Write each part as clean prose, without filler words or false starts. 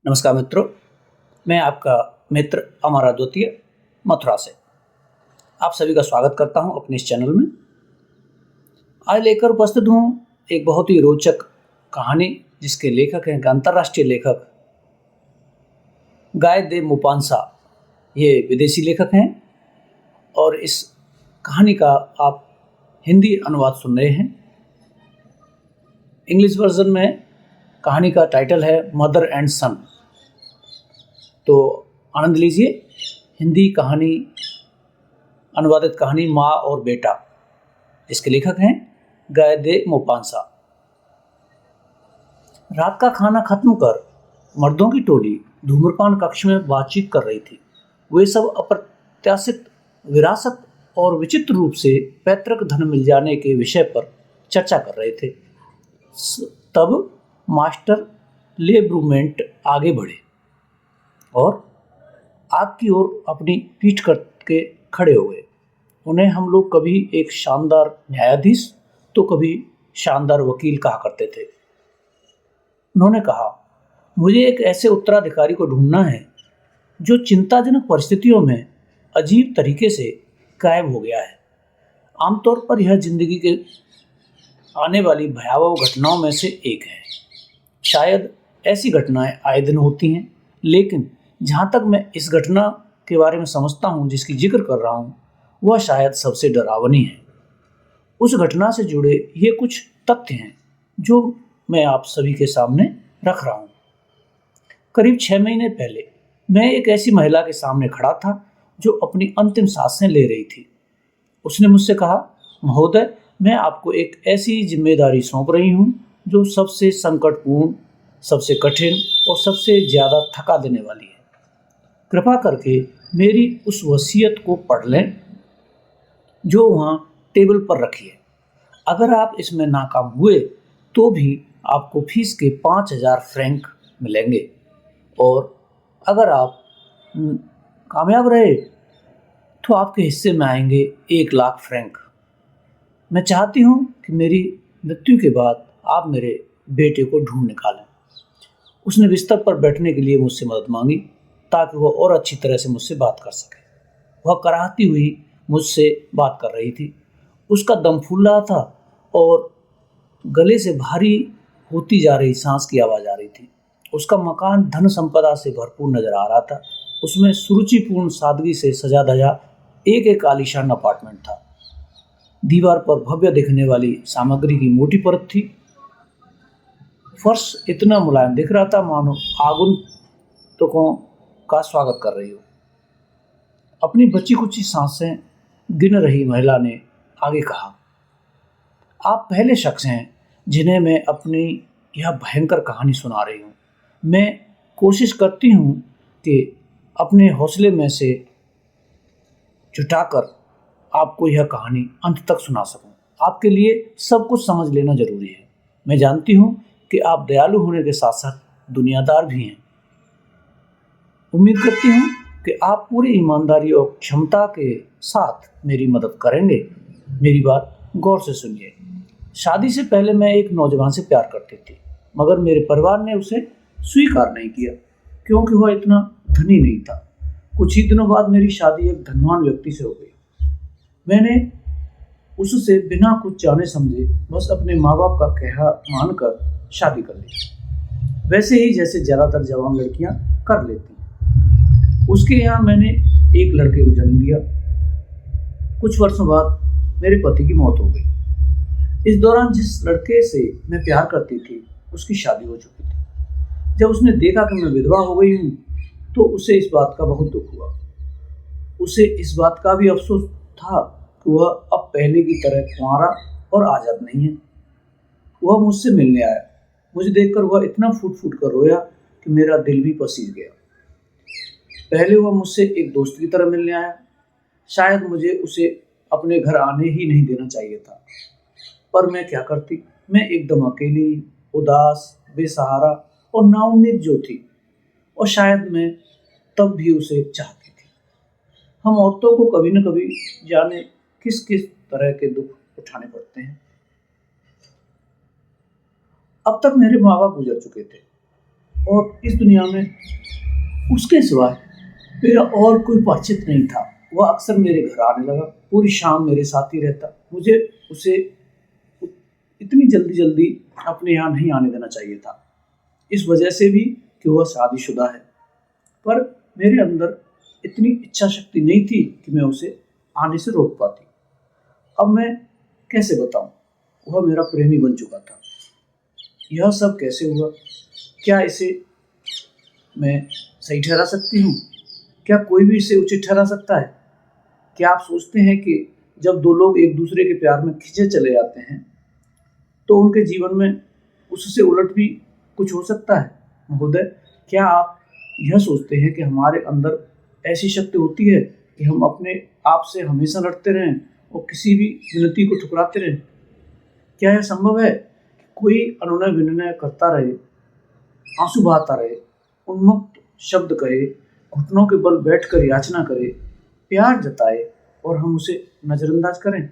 नमस्कार मित्रों, मैं आपका मित्र अमर अद्वितीय मथुरा से आप सभी का स्वागत करता हूं अपने इस चैनल में। आज लेकर उपस्थित हूं एक बहुत ही रोचक कहानी जिसके लेखक हैं अंतर्राष्ट्रीय लेखक गाय दे मोपासना। ये विदेशी लेखक हैं और इस कहानी का आप हिंदी अनुवाद सुन रहे हैं। इंग्लिश वर्जन में कहानी का टाइटल है मदर एंड सन। तो आनंद लीजिए। हिंदी कहानी, अनुवादित कहानी माँ और बेटा। इसके लेखक हैं गाय दे मोपासना। रात का खाना खत्म कर मर्दों की टोली धूम्रपान कक्ष में बातचीत कर रही थी। वे सब अप्रत्याशित विरासत और विचित्र रूप से पैतृक धन मिल जाने के विषय पर चर्चा कर रहे थे। तब मास्टर ले ब्रूमेंट आगे बढ़े और आग की ओर अपनी पीठ करके खड़े हो गए। उन्हें हम लोग कभी एक शानदार न्यायाधीश तो कभी शानदार वकील कहा करते थे। उन्होंने कहा, मुझे एक ऐसे उत्तराधिकारी को ढूंढना है जो चिंताजनक परिस्थितियों में अजीब तरीके से गायब हो गया है। आमतौर पर यह जिंदगी के आने वाली भयावह घटनाओं में से एक है। शायद ऐसी घटनाएं आए दिन होती हैं, लेकिन जहाँ तक मैं इस घटना के बारे में समझता हूँ जिसकी जिक्र कर रहा हूँ, वह शायद सबसे डरावनी है। उस घटना से जुड़े ये कुछ तथ्य हैं जो मैं आप सभी के सामने रख रहा हूँ। करीब 6 महीने पहले मैं एक ऐसी महिला के सामने खड़ा था जो अपनी अंतिम सांसें ले रही थी। उसने मुझसे कहा, महोदय, मैं आपको एक ऐसी जिम्मेदारी सौंप रही हूँ जो सबसे संकटपूर्ण, सबसे कठिन और सबसे ज़्यादा थका देने वाली है। कृपा करके मेरी उस वसीयत को पढ़ लें जो वहाँ टेबल पर रखी है। अगर आप इसमें नाकाम हुए तो भी आपको फीस के 5,000 फ्रैंक मिलेंगे, और अगर आप कामयाब रहे तो आपके हिस्से में आएंगे 1,00,000 फ्रैंक। मैं चाहती हूँ कि मेरी मृत्यु के बाद आप मेरे बेटे को ढूंढ निकालें। उसने बिस्तर पर बैठने के लिए मुझसे मदद मांगी ताकि वह और अच्छी तरह से मुझसे बात कर सके। वह कराहती हुई मुझसे बात कर रही थी। उसका दम फूल रहा था और गले से भारी होती जा रही सांस की आवाज़ आ रही थी। उसका मकान धन संपदा से भरपूर नजर आ रहा था। उसमें सुरुचिपूर्ण सादगी से सजा धजा एक आलीशान अपार्टमेंट था। दीवार पर भव्य दिखने वाली सामग्री की मोटी परत थी। फर्श इतना मुलायम दिख रहा था मानो आगंतुकों का स्वागत कर रही हो। अपनी बची कुची सांसें गिन रही महिला ने आगे कहा, आप पहले शख्स हैं जिन्हें मैं अपनी यह भयंकर कहानी सुना रही हूँ। मैं कोशिश करती हूँ कि अपने हौसले में से जुटाकर आपको यह कहानी अंत तक सुना सकूं। आपके लिए सब कुछ समझ लेना जरूरी है। मैं जानती हूँ कि आप दयालु होने के साथ साथ दुनियादार भी हैं। उम्मीद करती हूँ कि आप पूरी ईमानदारी और क्षमता के साथ मेरी मदद करेंगे। मेरी बात गौर से सुनिए। शादी से पहले मैं एक नौजवान से प्यार करती थी, मगर मेरे परिवार ने उसे स्वीकार नहीं किया क्योंकि वह इतना धनी नहीं था। कुछ ही दिनों बाद मेरी शादी एक धनवान व्यक्ति से हो गई। मैंने उससे बिना कुछ जाने समझे बस अपने माँ बाप का कहा मानकर शादी कर ली, वैसे ही जैसे ज़्यादातर जवान लड़कियां कर लेती हैं। उसके यहाँ मैंने एक लड़के को जन्म दिया। कुछ वर्षों बाद मेरे पति की मौत हो गई। इस दौरान जिस लड़के से मैं प्यार करती थी उसकी शादी हो चुकी थी। जब उसने देखा कि मैं विधवा हो गई हूँ तो उसे इस बात का बहुत दुख हुआ। उसे इस बात का भी अफसोस था कि वह अब पहले की तरह कुंवारा और आज़ाद नहीं है। वह मुझसे मिलने आया। मुझे देखकर वह इतना फूट फूट कर रोया कि मेरा दिल भी पसीज गया। पहले वह मुझसे एक दोस्त की तरह मिलने आया। शायद मुझे उसे अपने घर आने ही नहीं देना चाहिए था, पर मैं क्या करती। मैं एकदम अकेली, उदास, बेसहारा और नाउम्मीद जो थी, और शायद मैं तब भी उसे चाहती थी। हम औरतों को कभी न कभी जाने किस किस तरह के दुख उठाने पड़ते हैं। अब तक मेरे माँ बाप गुजर चुके थे। और इस दुनिया में उसके सिवाय मेरा और कोई परिचित नहीं था। वह अक्सर मेरे घर आने लगा, पूरी शाम मेरे साथ ही रहता। मुझे उसे इतनी जल्दी जल्दी अपने यहाँ नहीं आने देना चाहिए था, इस वजह से भी कि वह शादीशुदा है। पर मेरे अंदर इतनी इच्छा शक्ति नहीं थी कि मैं उसे आने से रोक पाती। अब मैं कैसे बताऊं, वह मेरा प्रेमी बन चुका था। यह सब कैसे हुआ? क्या इसे मैं सही ठहरा सकती हूँ? क्या कोई भी इसे उचित ठहरा सकता है? क्या आप सोचते हैं कि जब दो लोग एक दूसरे के प्यार में खिंचे चले जाते हैं तो उनके जीवन में उससे उलट भी कुछ हो सकता है? महोदय, क्या आप यह सोचते हैं कि हमारे अंदर ऐसी शक्ति होती है कि हम अपने आप से हमेशा लड़ते रहें और किसी भी विनती को ठुकराते रहें? क्या यह संभव है कि कोई अनुनय विनय करता रहे, आंसू बहाता रहे, उन्मत्त शब्द कहे, घुटनों के बल बैठकर याचना करे, प्यार जताए और हम उसे नजरअंदाज करें?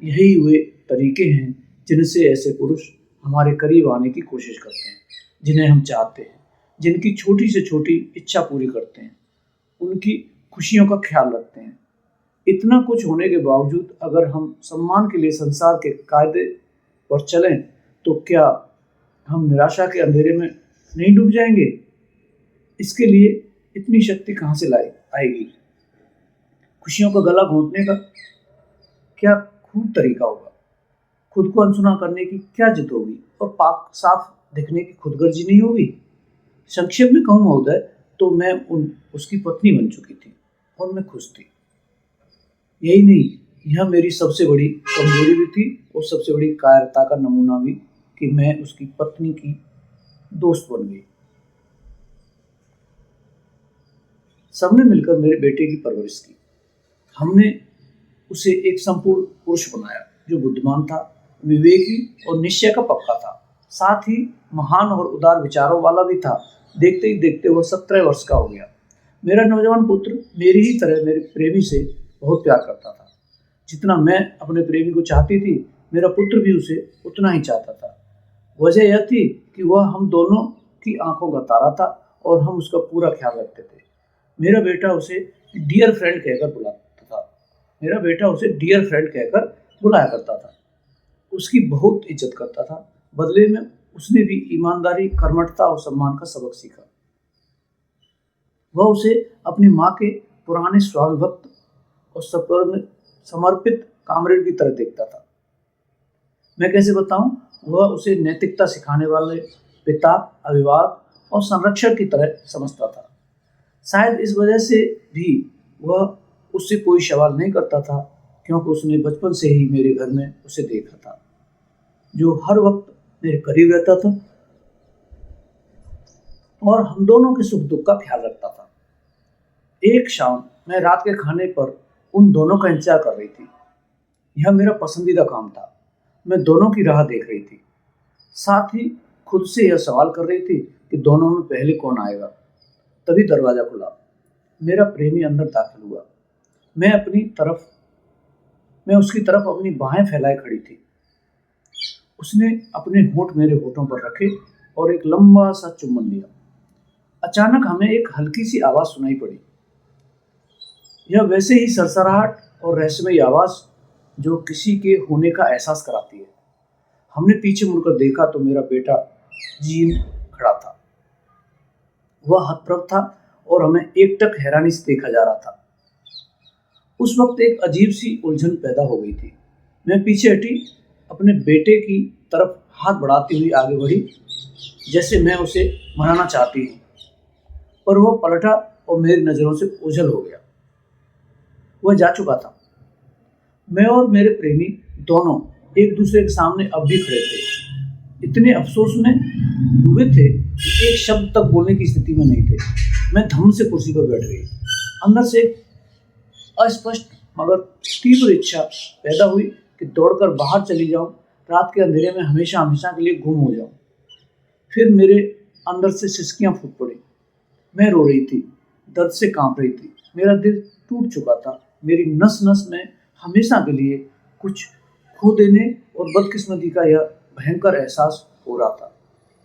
यही वे तरीके हैं जिनसे ऐसे पुरुष हमारे करीब आने की कोशिश करते हैं, जिन्हें हम चाहते हैं, जिनकी छोटी से छोटी इच्छा पूरी करते हैं, उनकी खुशियों का ख्याल रखते हैं। इतना कुछ होने के बावजूद अगर हम सम्मान के लिए संसार के कायदे पर चलें तो क्या हम निराशा के अंधेरे में नहीं डूब जाएंगे? इसके लिए इतनी शक्ति कहाँ से लाई आएगी? खुशियों का गला घोंटने का क्या खूब तरीका होगा? खुद को अनसुना करने की क्या जिद होगी? और पाक साफ दिखने की खुदगर्जी नहीं होगी? संक्षेप में कहूँ महोदय, तो मैं उसकी पत्नी बन चुकी थी और मैं खुश थी। यही नहीं, यह मेरी सबसे बड़ी कमजोरी भी थी और सबसे बड़ी कायरता का नमूना भी कि मैं उसकी पत्नी की दोस्त बन गई। सबने मिलकर मेरे बेटे की परवरिश की। हमने उसे एक संपूर्ण पुरुष बनाया जो बुद्धिमान था, विवेकी और निश्चय का पक्का था, साथ ही महान और उदार विचारों वाला भी था। देखते ही देखते वह 17 वर्ष का हो गया। मेरा नौजवान पुत्र मेरी ही तरह मेरे प्रेमी से बहुत प्यार करता था। जितना मैं अपने प्रेमी को चाहती थी, मेरा पुत्र भी उसे उतना ही चाहता था। वजह यह थी कि वह हम दोनों की आंखों का तारा था और हम उसका पूरा ख्याल रखते थे। मेरा बेटा उसे डियर फ्रेंड कहकर बुलाता था। मेरा बेटा उसे डियर फ्रेंड कहकर बुलाया करता था। उसकी बहुत इज्जत करता था। बदले में उसने भी ईमानदारी, कर्मठता और सम्मान का सबक सीखा। वह उसे अपनी माँ के पुराने स्वाभिभक्त और समर्पित कामरेड की तरह देखता था। मैं कैसे बताऊं, वह उसे नैतिकता सिखाने वाले पिता, अभिभावक और संरक्षक की तरह समझता था। शायद इस वजह से भी वह उससे कोई सवाल नहीं करता था, क्योंकि उसने बचपन से ही मेरे घर में उसे देखा था, जो हर वक्त मेरे करीब रहता था और हम दोनों के सुख दुख का ख्याल रखता था। एक शाम मैं रात के खाने पर उन दोनों का इंतजार कर रही थी। यह मेरा पसंदीदा काम था। मैं दोनों की राह देख रही थी, साथ ही खुद से यह सवाल कर रही थी कि दोनों में पहले कौन आएगा। तभी दरवाजा खुला। मेरा प्रेमी अंदर दाखिल हुआ। मैं उसकी तरफ अपनी बाहें फैलाए खड़ी थी। उसने अपने होंठ मेरे होठों पर रखे और एक लंबा सा चुम्बन लिया। अचानक हमें एक हल्की सी आवाज सुनाई पड़ी। यह वैसे ही सरसराहट और रहस्यमयी आवाज जो किसी के होने का एहसास कराती है। हमने पीछे मुड़कर देखा तो मेरा बेटा जीन खड़ा था। वह हतप्रभ था और हमें एकटक हैरानी से देखा जा रहा था। उस वक्त एक अजीब सी उलझन पैदा हो गई थी। मैं पीछे हटी, अपने बेटे की तरफ हाथ बढ़ाती हुई आगे बढ़ी, जैसे मैं उसे मनाना चाहती हूँ, पर वह पलटा और मेरी नज़रों से ओझल हो गया। वह जा चुका था। मैं और मेरे प्रेमी दोनों एक दूसरे के सामने अब भी खड़े थे। इतने अफसोस में डूबे थे कि एक शब्द तक बोलने की स्थिति में नहीं थे। मैं धम से कुर्सी पर बैठ गई। अंदर से एक अस्पष्ट मगर तीव्र इच्छा पैदा हुई कि दौड़कर बाहर चली जाऊं, रात के अंधेरे में हमेशा हमेशा के लिए गुम हो जाऊं। फिर मेरे अंदर से सिसकियां फूट पड़ी। मैं रो रही थी, दर्द से कांप रही थी। मेरा दिल टूट चुका था। मेरी नस नस में हमेशा के लिए कुछ खो देने और बदकिस्मती का यह भयंकर एहसास हो रहा था।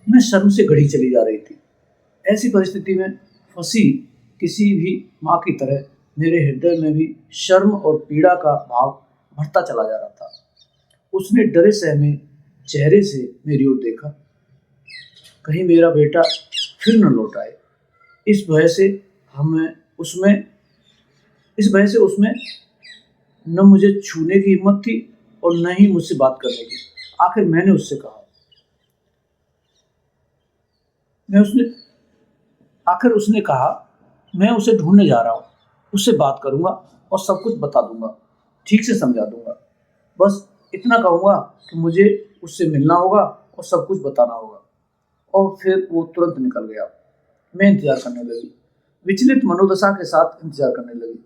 मैं शर्म से घड़ी चली जा रही थी। ऐसी परिस्थिति में फंसी किसी भी माँ की तरह मेरे हृदय में भी शर्म और पीड़ा का भाव बढ़ता चला जा रहा था। उसने डरे सहमे चेहरे से मेरी ओर देखा, कहीं मेरा बेटा फिर न लौट आए। इस भय से हमें उसमें इस भय से उसमें न मुझे छूने की हिम्मत थी और न ही मुझसे बात करने की। आखिर मैंने उससे कहा मैं उसने आखिर उसने कहा, मैं उसे ढूंढने जा रहा हूँ, उससे बात करूंगा और सब कुछ बता दूंगा, ठीक से समझा दूंगा। बस इतना कहूंगा कि मुझे उससे मिलना होगा और सब कुछ बताना होगा। और फिर वो तुरंत निकल गया। मैं इंतजार करने लगी, विचलित मनोदशा के साथ इंतजार करने लगी।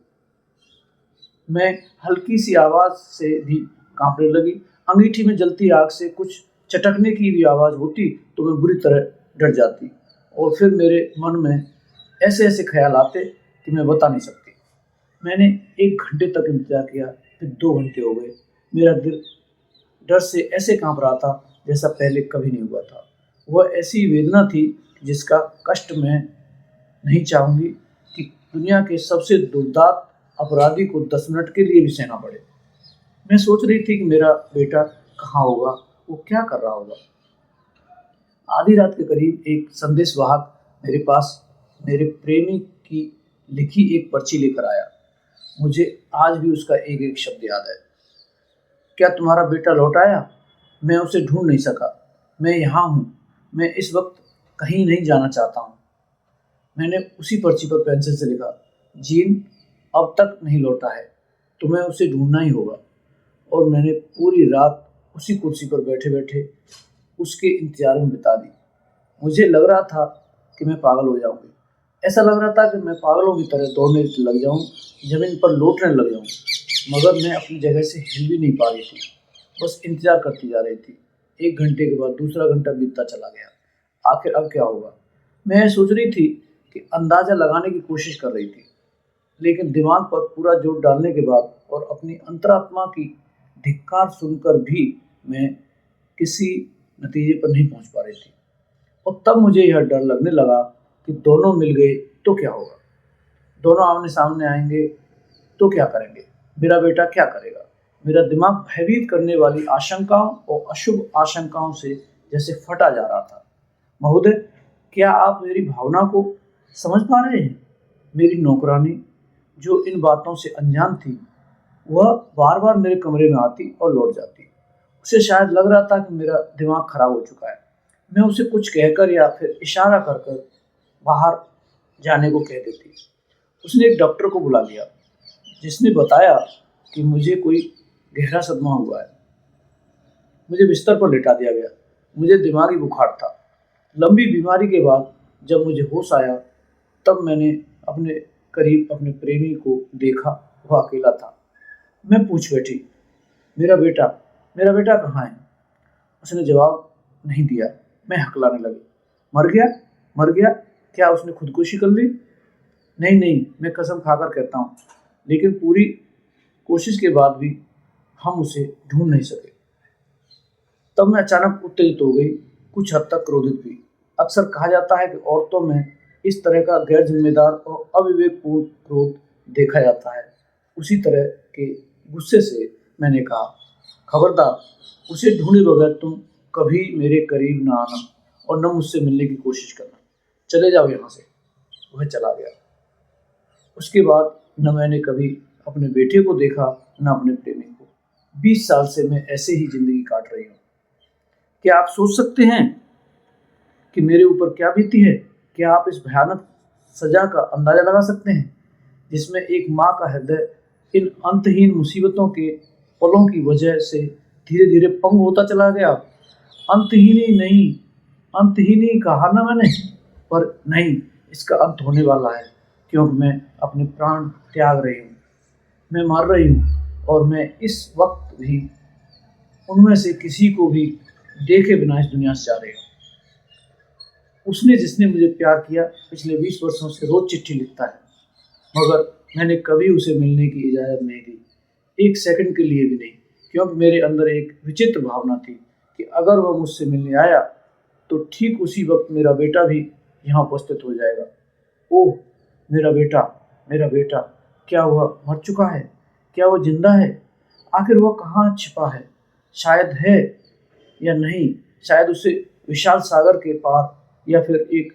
मैं हल्की सी आवाज से भी कांपने लगी। अंगीठी में जलती आग से कुछ चटकने की भी आवाज होती तो मैं बुरी तरह डर जाती और फिर मेरे मन में ऐसे ऐसे ख्याल आते कि मैं बता नहीं सकती। मैंने 1 घंटे तक इंतजार किया, फिर 2 घंटे हो गए। मेरा दिल डर से ऐसे कांप रहा था जैसा पहले कभी नहीं हुआ था। वह ऐसी वेदना थी जिसका कष्ट मैं नहीं चाहूंगी कि दुनिया के सबसे दुर्दांत अपराधी को 10 मिनट के लिए भी सहना पड़े। मैं सोच रही थी कि मेरा बेटा कहाँ होगा, वो क्या कर रहा होगा। आधी रात के करीब एक संदेशवाहक मेरे पास मेरे प्रेमी की लिखी एक पर्ची लेकर आया। मुझे आज भी उसका एक एक शब्द याद है। क्या तुम्हारा बेटा लौट आया? मैं उसे ढूंढ नहीं सका। मैं यहाँ हूँ। मैं इस वक्त कहीं नहीं जाना चाहता हूँ। मैंने उसी पर्ची पर पेंसिल से लिखा, जीन अब तक नहीं लौटा है, तुम्हें उसे ढूंढना ही होगा। और मैंने पूरी रात उसी कुर्सी पर बैठे बैठे उसके इंतजार में बिता दी। मुझे लग रहा था कि मैं पागल हो जाऊंगी। ऐसा लग रहा था कि मैं पागलों की तरह दौड़ने लग जाऊं, जमीन पर लौटने लग जाऊं। मगर मैं अपनी जगह से हिल भी नहीं पा रही थी, बस इंतजार करती जा रही थी। 1 घंटे के बाद दूसरा घंटा बीतता चला गया। आखिर अब क्या होगा? मैं सोच रही थी कि अंदाजा लगाने की कोशिश कर रही थी, लेकिन दिमाग पर पूरा जोर डालने के बाद और अपनी अंतरात्मा की धिक्कार सुनकर भी मैं किसी नतीजे पर नहीं पहुंच पा रही थी। और तब मुझे यह डर लगने लगा कि दोनों मिल गए तो क्या होगा, दोनों आमने सामने आएंगे तो क्या करेंगे, मेरा बेटा क्या करेगा। मेरा दिमाग भयभीत करने वाली आशंकाओं और अशुभ आशंकाओं से जैसे फटा जा रहा था। महोदय, क्या आप मेरी भावना को समझ पा रहे हैं? मेरी नौकरानी, जो इन बातों से अनजान थी, वह बार बार मेरे कमरे में आती और लौट जाती। उसे शायद लग रहा था कि मेरा दिमाग खराब हो चुका है। मैं उसे कुछ कहकर या फिर इशारा कर कर बाहर जाने को कह देती। उसने एक डॉक्टर को बुला लिया, जिसने बताया कि मुझे कोई गहरा सदमा हुआ है। मुझे बिस्तर पर लिटा दिया गया। मुझे दिमागी बुखार था। लंबी बीमारी के बाद जब मुझे होश आया, तब मैंने अपने करीब अपने प्रेमी को देखा। वह अकेला था। मैं पूछ बैठी, मेरा बेटा मेरा बेटा कहाँ है? उसने जवाब नहीं दिया। मैं हकलाने लगी, मर गया? मर गया? क्या उसने खुदकुशी कर ली? नहीं नहीं, मैं कसम खाकर कहता हूँ। लेकिन पूरी कोशिश के बाद भी हम उसे ढूंढ नहीं सके। तब मैं अचानक उत्तेजित हो गई, कुछ हद तक क्रोधित भी। अक्सर कहा जाता है कि औरतों में इस तरह का गैर जिम्मेदार और अविवेकपूर्ण क्रोध देखा जाता है। उसी तरह के गुस्से से मैंने कहा, खबरदार, उसे ढूंढे बगैर तुम कभी मेरे करीब न आना और न मुझसे मिलने की कोशिश करना। चले जाओ यहाँ से। वह चला गया। उसके बाद न मैंने कभी अपने बेटे को देखा, न अपने प्रेमी को। 20 साल से मैं ऐसे ही जिंदगी काट रही हूँ। क्या आप सोच सकते हैं कि मेरे ऊपर क्या बीती है? क्या आप इस भयानक सजा का अंदाजा लगा सकते हैं, जिसमें एक माँ का हृदय इन अंतहीन मुसीबतों के पलों की वजह से धीरे धीरे पंग होता चला गया? अंतहीन ही नहीं, अंतहीन ही कहा ना मैंने, पर नहीं, इसका अंत होने वाला है, क्योंकि मैं अपने प्राण त्याग रही हूँ। मैं मर रही हूँ और मैं इस वक्त भी उनमें से किसी को भी देखे बिना इस दुनिया से जा रही हूँ। उसने जिसने मुझे प्यार किया, पिछले 20 वर्षों से रोज चिट्ठी लिखता है, मगर मैंने कभी उसे मिलने की इजाज़त नहीं दी, 1 सेकंड के लिए भी नहीं, क्योंकि मेरे अंदर एक विचित्र भावना थी कि अगर वह मुझसे मिलने आया तो ठीक उसी वक्त मेरा बेटा भी यहाँ उपस्थित हो जाएगा। ओह, मेरा बेटा, मेरा बेटा, क्या वह मर चुका है? क्या वह जिंदा है? आखिर वह कहाँ छिपा है? शायद है या नहीं, शायद उसे विशाल सागर के पार, या फिर एक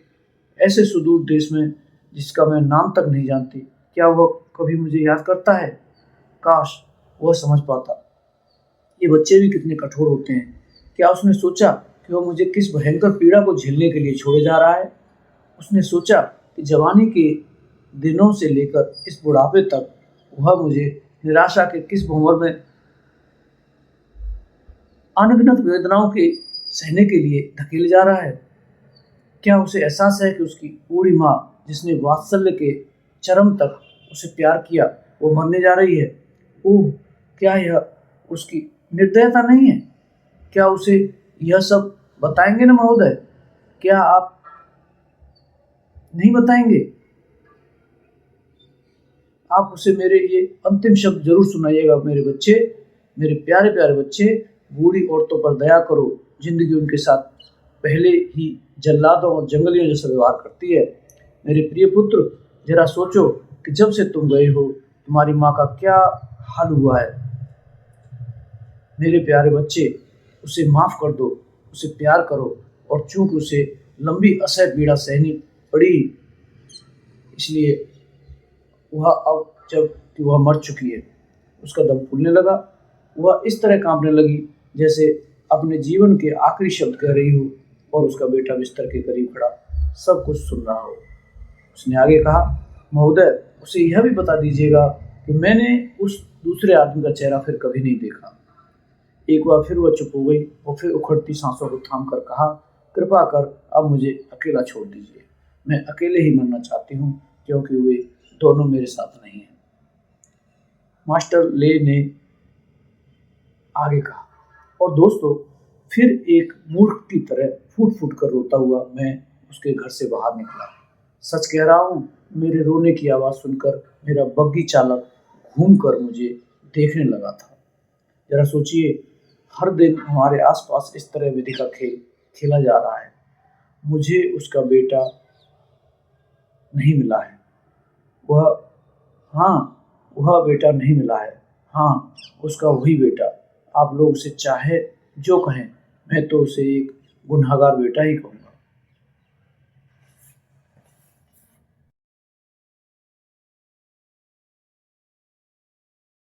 ऐसे सुदूर देश में जिसका मैं नाम तक नहीं जानती। क्या वह कभी मुझे याद करता है? काश वह समझ पाता। ये बच्चे भी कितने कठोर होते हैं। क्या उसने सोचा कि वह मुझे किस भयंकर पीड़ा को झेलने के लिए छोड़े जा रहा है? उसने सोचा कि जवानी के दिनों से लेकर इस बुढ़ापे तक वह मुझे निराशा के किस भंवर में अनगिनत वेदनाओं के सहने के लिए धकेले जा रहा है? क्या उसे एहसास है कि उसकी बूढ़ी माँ, जिसने वात्सल्य के चरम तक उसे प्यार किया, वो मरने जा रही है? ओह, क्या यह उसकी निर्दयता नहीं है? क्या उसे यह सब बताएंगे ना महोदय? क्या आप नहीं बताएंगे? आप उसे मेरे ये अंतिम शब्द जरूर सुनाइएगा। मेरे बच्चे, मेरे प्यारे प्यारे बच्चे, बूढ़ी औरतों पर दया करो। जिंदगी उनके साथ पहले ही जल्लादों और जंगलियों जैसा व्यवहार करती है। मेरे प्रिय पुत्र, जरा सोचो कि जब से तुम गए हो तुम्हारी माँ का क्या हाल हुआ है। मेरे प्यारे बच्चे, उसे माफ़ कर दो, उसे प्यार करो, और चूंकि उसे लंबी असह्य पीड़ा सहनी पड़ी, इसलिए वह अब जब कि वह मर चुकी है, उसका दम फूलने लगा। वह इस तरह कांपने लगी जैसे अपने जीवन के आखिरी शब्द कह रही हो, और उसका बेटा बिस्तर के करीब खड़ा सब कुछ सुन रहा हो। उसने आगे कहा, महोदय, उसे यह भी बता दीजिएगा कि मैंने उस दूसरे आदमी का चेहरा फिर कभी नहीं देखा। एक बार फिर वह चुप हो गई और फिर उखड़ती सांसों को थाम कर कहा, कृपा कर अब मुझे अकेला छोड़ दीजिए। मैं अकेले ही मरना चाहती हूँ, क्योंकि वे दोनों मेरे साथ नहीं हैं। मास्टर ले ने आगे कहा, और दोस्तों, फिर एक मूर्ख की तरह फूट फूट कर रोता हुआ मैं उसके घर से बाहर निकला। सच कह रहा हूँ, मेरे रोने की आवाज़ सुनकर मेरा बग्गी चालक घूम कर मुझे देखने लगा था। जरा सोचिए, हर दिन हमारे आसपास इस तरह विधि का खेल खेला जा रहा है। मुझे उसका बेटा नहीं मिला है। वह हाँ, वह बेटा नहीं मिला है। हाँ, उसका वही बेटा। आप लोग उसे चाहे जो कहें, मैं तो उसे एक गुनहगार बेटा ही कहूँगा।